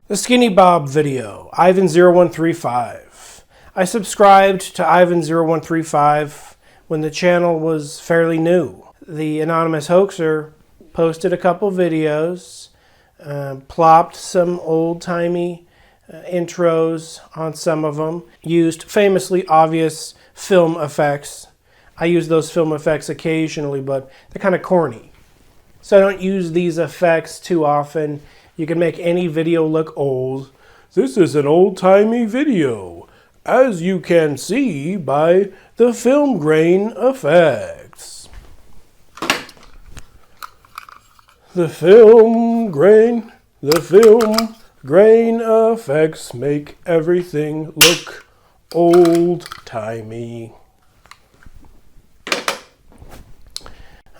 The Skinny Bob video, Ivan0135. I subscribed to Ivan0135 when the channel was fairly new. The anonymous hoaxer posted a couple videos, plopped some old-timey intros on some of them, used famously obvious film effects. I use those film effects occasionally, but they're kind of corny. So I don't use these effects too often. You can make any video look old. This is an old-timey video, as you can see by the film grain effects. The film grain effects make everything look old-timey.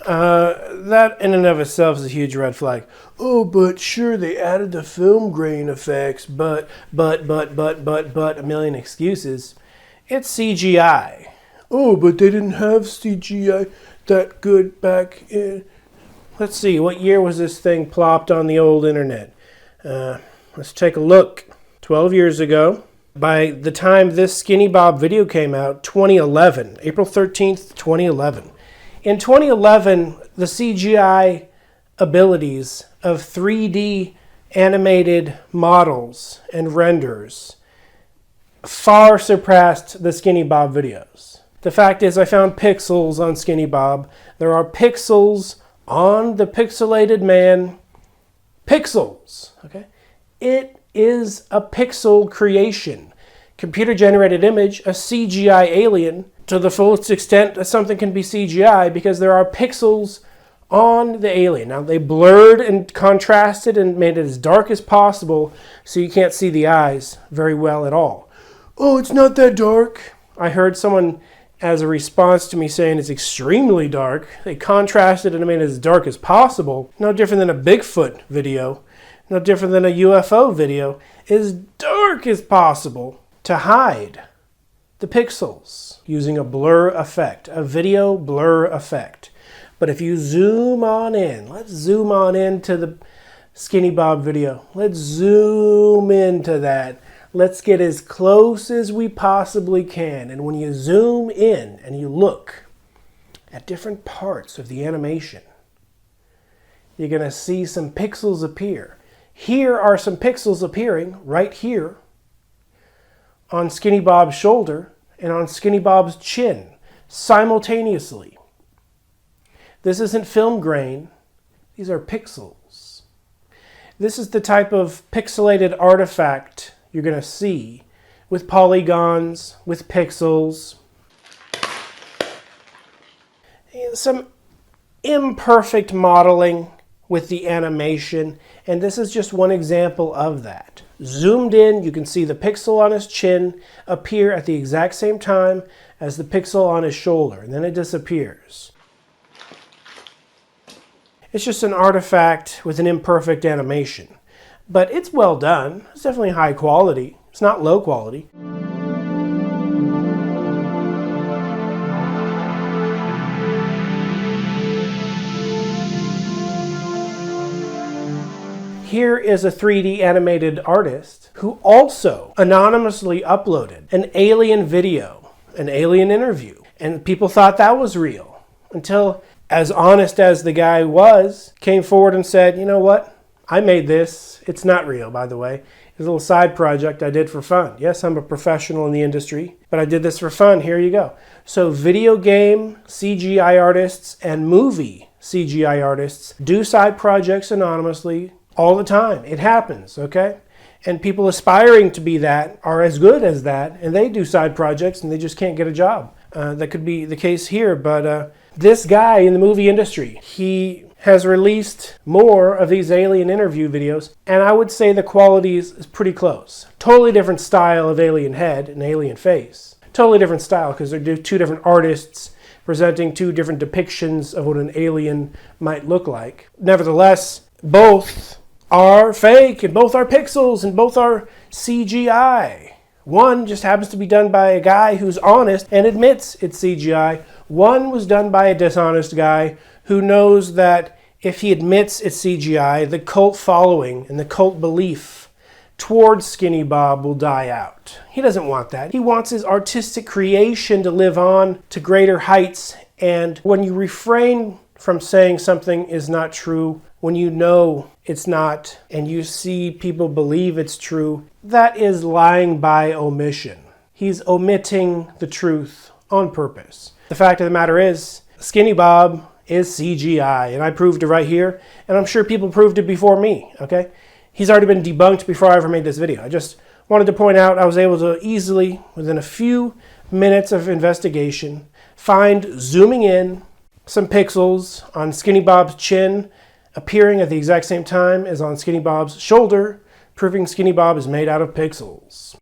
That in and of itself is a huge red flag. Oh, but sure, they added the film grain effects, but, a million excuses. It's CGI. Oh, but they didn't have CGI that good back in... Let's see, what year was this thing plopped on the old internet? Let's take a look. 12 years ago. By the time this Skinny Bob video came out, 2011, April 13th, 2011. In 2011, the CGI abilities of 3D animated models and renders far surpassed the Skinny Bob videos. The fact is, I found pixels on Skinny Bob. There are pixels on the Pixelated man. Pixels, okay? It is a pixel creation. Computer-generated image, a CGI alien, to the fullest extent that something can be CGI, because there are pixels on the alien. Now, they blurred and contrasted and made it as dark as possible so you can't see the eyes very well at all. Oh, it's not that dark. I heard someone, as a response to me saying it's extremely dark, they contrasted and made it as dark as possible. No different than a Bigfoot video, no different than a UFO video, as dark as possible to hide the pixels using a blur effect, a video blur effect. But if you zoom on in, let's zoom on into the Skinny Bob video. Let's zoom into that. Let's get as close as we possibly can. And when you zoom in and you look at different parts of the animation, you're going to see some pixels appear. Here are some pixels appearing right here on Skinny Bob's shoulder and on Skinny Bob's chin simultaneously. This isn't film grain. These are pixels. This is the type of pixelated artifact you're going to see with polygons, with pixels. Some imperfect modeling with the animation, and this is just one example of that. Zoomed in, you can see the pixel on his chin appear at the exact same time as the pixel on his shoulder, and then it disappears. It's just an artifact with an imperfect animation. But it's well done. It's definitely high quality. It's not low quality. Here is a 3D animated artist who also anonymously uploaded an alien video, an alien interview. And people thought that was real until, as honest as the guy was, came forward and said, you know what? I made this. It's not real, by the way. It's a little side project I did for fun. Yes, I'm a professional in the industry, but I did this for fun. Here you go. So video game CGI artists and movie CGI artists do side projects anonymously all the time. It happens, okay? And people aspiring to be that are as good as that, and they do side projects and they just can't get a job. That could be the case here, but this guy in the movie industry, he has released more of these alien interview videos, and I would say the quality is pretty close. Totally different style of alien head and alien face. Totally different style, because they're two different artists presenting two different depictions of what an alien might look like. Nevertheless, both are fake, and both are pixels, and both are CGI. One just happens to be done by a guy who's honest and admits it's CGI. One was done by a dishonest guy who knows that if he admits it's CGI, the cult following and the cult belief towards Skinny Bob will die out. He doesn't want that. He wants his artistic creation to live on to greater heights. And when you refrain from saying something is not true, when you know it's not, and you see people believe it's true, that is lying by omission. He's omitting the truth on purpose. The fact of the matter is, Skinny Bob is CGI, and I proved it right here, and I'm sure people proved it before me, okay? He's already been debunked before I ever made this video. I just wanted to point out I was able to easily, within a few minutes of investigation, find, zooming in, some pixels on Skinny Bob's chin appearing at the exact same time as on Skinny Bob's shoulder, proving Skinny Bob is made out of pixels.